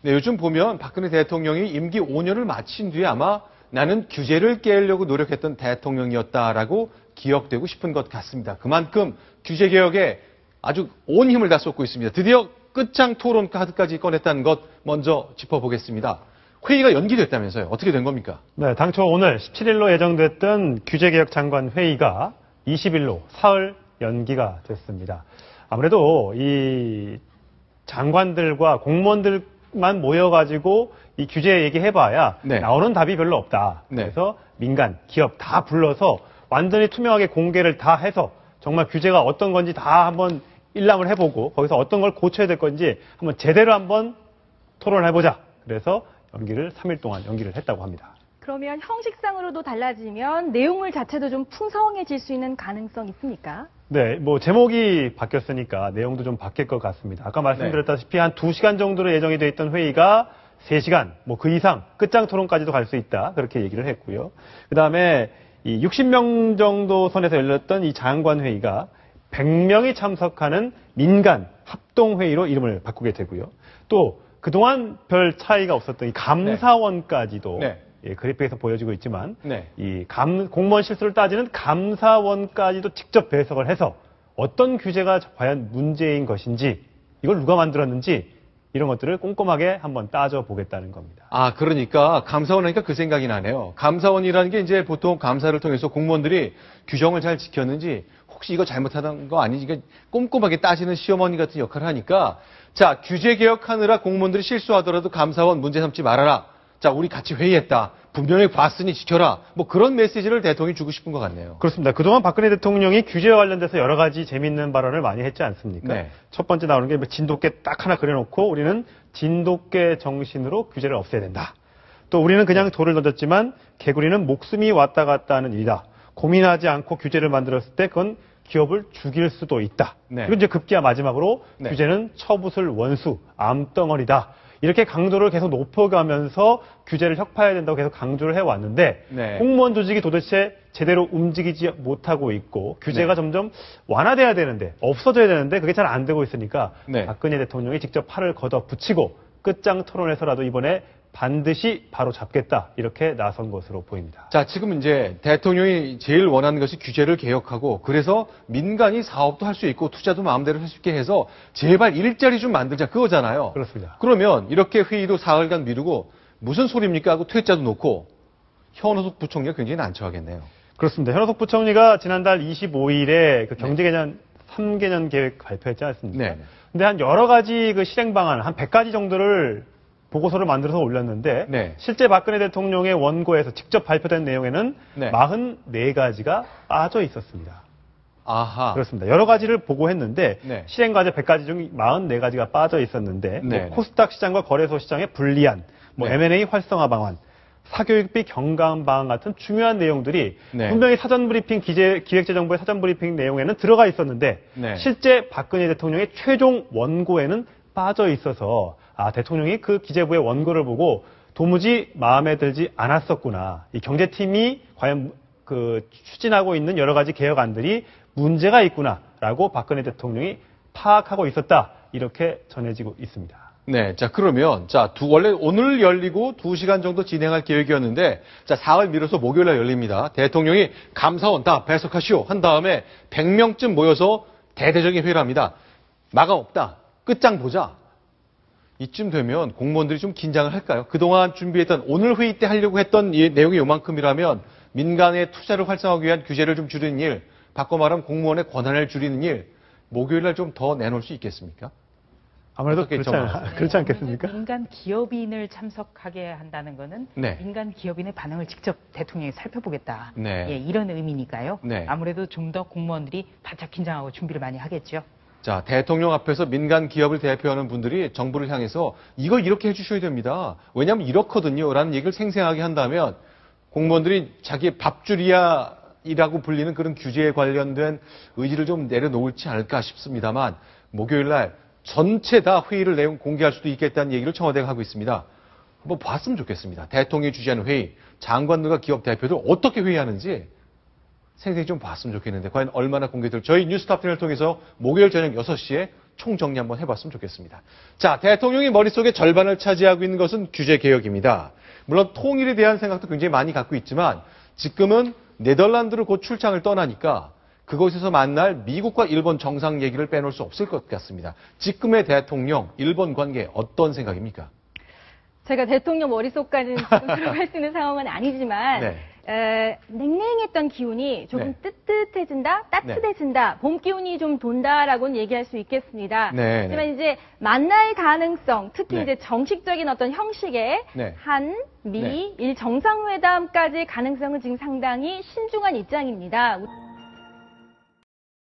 네, 요즘 보면 박근혜 대통령이 임기 5년을 마친 뒤에 아마 나는 규제를 깨려고 노력했던 대통령이었다라고 기억되고 싶은 것 같습니다. 그만큼 규제 개혁에 아주 온 힘을 다 쏟고 있습니다. 드디어 끝장 토론 카드까지 꺼냈다는 것 먼저 짚어보겠습니다. 회의가 연기됐다면서요. 어떻게 된 겁니까? 네, 당초 오늘 17일로 예정됐던 규제개혁 장관 회의가 20일로 사흘 연기가 됐습니다. 아무래도 이 장관들과 공무원들만 모여가지고 이 규제 얘기해봐야 네. 나오는 답이 별로 없다. 네. 그래서 민간, 기업 다 불러서 완전히 투명하게 공개를 다 해서 정말 규제가 어떤 건지 다 한번 일람을 해보고 거기서 어떤 걸 고쳐야 될 건지 한번 제대로 한번 토론을 해보자. 그래서 연기를 3일 동안 연기를 했다고 합니다. 그러면 형식상으로도 달라지면 내용물 자체도 좀 풍성해질 수 있는 가능성 있습니까? 네, 뭐 제목이 바뀌었으니까 내용도 좀 바뀔 것 같습니다. 아까 말씀드렸다시피 한 2시간 정도로 예정이 돼 있던 회의가 3시간, 뭐 그 이상 끝장 토론까지도 갈 수 있다. 그렇게 얘기를 했고요. 그다음에 이 60명 정도 선에서 열렸던 이 장관 회의가 100명이 참석하는 민간 합동회의로 이름을 바꾸게 되고요. 또 그동안 별 차이가 없었던 이 감사원까지도 네. 예, 그래픽에서 보여지고 있지만 네. 이 공무원 실수를 따지는 감사원까지도 직접 배석을 해서 어떤 규제가 과연 문제인 것인지 이걸 누가 만들었는지 이런 것들을 꼼꼼하게 한번 따져보겠다는 겁니다. 아, 그러니까 감사원 하니까 그 생각이 나네요. 감사원이라는 게 이제 보통 감사를 통해서 공무원들이 규정을 잘 지켰는지 혹시 이거 잘못하는 거 아니지? 그러니까 꼼꼼하게 따지는 시어머니 같은 역할을 하니까 자, 규제 개혁하느라 공무원들이 실수하더라도 감사원 문제 삼지 말아라. 자, 우리 같이 회의했다. 분명히 봤으니 지켜라. 뭐 그런 메시지를 대통령이 주고 싶은 것 같네요. 그렇습니다. 그동안 박근혜 대통령이 규제와 관련돼서 여러 가지 재미있는 발언을 많이 했지 않습니까? 네. 첫 번째 나오는 게 진돗개 딱 하나 그려놓고 우리는 진돗개 정신으로 규제를 없애야 된다. 또 우리는 그냥 돌을 던졌지만 개구리는 목숨이 왔다 갔다 하는 일이다. 고민하지 않고 규제를 만들었을 때 그건 기업을 죽일 수도 있다. 네. 그리고 이제 급기야 마지막으로 네. 규제는 처붓을 원수, 암덩어리다. 이렇게 강도를 계속 높여가면서 규제를 혁파해야 된다고 계속 강조를 해왔는데 네. 공무원 조직이 도대체 제대로 움직이지 못하고 있고 규제가 네. 점점 완화돼야 되는데 없어져야 되는데 그게 잘 안 되고 있으니까 네. 박근혜 대통령이 직접 팔을 걷어붙이고 끝장 토론에서라도 이번에 반드시 바로 잡겠다 이렇게 나선 것으로 보입니다. 자, 지금 이제 대통령이 제일 원하는 것이 규제를 개혁하고 그래서 민간이 사업도 할 수 있고 투자도 마음대로 할 수 있게 해서 제발 일자리 좀 만들자 그거잖아요. 그렇습니다. 그러면 이렇게 회의도 사흘간 미루고 무슨 소리입니까 하고 퇴짜도 놓고 현호숙 부총리가 굉장히 난처하겠네요. 그렇습니다. 현호숙 부총리가 지난달 25일에 그 경제개년 3개년 계획 발표했지 않습니까? 네. 근데 한 여러 가지 그 실행 방안 한 100가지 정도를 보고서를 만들어서 올렸는데 네. 실제 박근혜 대통령의 원고에서 직접 발표된 내용에는 네. 44가지가 빠져 있었습니다. 아하. 그렇습니다. 여러 가지를 보고했는데 네. 실행과제 100가지 중 44가지가 빠져 있었는데 네. 뭐 코스닥 시장과 거래소 시장의 불리한 뭐 네. M&A 활성화 방안, 사교육비 경감 방안 같은 중요한 내용들이 네. 분명히 사전 브리핑 기획재정부의 사전 브리핑 내용에는 들어가 있었는데 네. 실제 박근혜 대통령의 최종 원고에는 빠져 있어서 대통령이 그 기재부의 원고를 보고 도무지 마음에 들지 않았었구나. 이 경제팀이 과연 그 추진하고 있는 여러 가지 개혁안들이 문제가 있구나라고 박근혜 대통령이 파악하고 있었다. 이렇게 전해지고 있습니다. 네, 자, 그러면, 자, 원래 오늘 열리고 2시간 정도 진행할 계획이었는데, 자, 4월 미뤄서 목요일날 열립니다. 대통령이 감사원 다 배석하시오. 한 다음에 100명쯤 모여서 대대적인 회의를 합니다. 마감 없다. 끝장 보자. 이쯤 되면 공무원들이 좀 긴장을 할까요? 그동안 준비했던 오늘 회의 때 하려고 했던 이 내용이 요만큼이라면 민간의 투자를 활성화하기 위한 규제를 좀 줄이는 일, 바꿔 말하면 공무원의 권한을 줄이는 일, 목요일날 좀 더 내놓을 수 있겠습니까? 아무래도 그렇지 않겠습니까? 민간 기업인을 참석하게 한다는 거는 네. 민간 기업인의 반응을 직접 대통령이 살펴보겠다. 네. 예, 이런 의미니까요. 네. 아무래도 좀 더 공무원들이 바짝 긴장하고 준비를 많이 하겠죠. 자, 대통령 앞에서 민간 기업을 대표하는 분들이 정부를 향해서 이걸 이렇게 해주셔야 됩니다. 왜냐하면 이렇거든요. 라는 얘기를 생생하게 한다면 공무원들이 자기의 밥줄이야이라고 불리는 그런 규제에 관련된 의지를 좀 내려놓을지 않을까 싶습니다만 목요일 날 전체 다 회의를 내용 공개할 수도 있겠다는 얘기를 청와대가 하고 있습니다. 한번 봤으면 좋겠습니다. 대통령이 주재하는 회의, 장관들과 기업 대표들 어떻게 회의하는지 생생히 좀 봤으면 좋겠는데 과연 얼마나 공개될지 저희 뉴스탑10을 통해서 목요일 저녁 6시에 총정리 한번 해봤으면 좋겠습니다. 자, 대통령이 머릿속에 절반을 차지하고 있는 것은 규제 개혁입니다. 물론 통일에 대한 생각도 굉장히 많이 갖고 있지만 지금은 네덜란드로 곧 출장을 떠나니까 그곳에서 만날 미국과 일본 정상 얘기를 빼놓을 수 없을 것 같습니다. 지금의 대통령, 일본 관계 어떤 생각입니까? 제가 대통령 머릿속까지는 지금 들어갈 수 있는 상황은 아니지만 냉랭했던 기운이 조금 뜨뜻해진다, 따뜻해진다, 봄 기운이 좀 돈다라고는 얘기할 수 있겠습니다. 하지만 이제 만날 가능성, 특히 이제 정식적인 어떤 형식의 한, 미, 일 정상회담까지 가능성은 지금 상당히 신중한 입장입니다.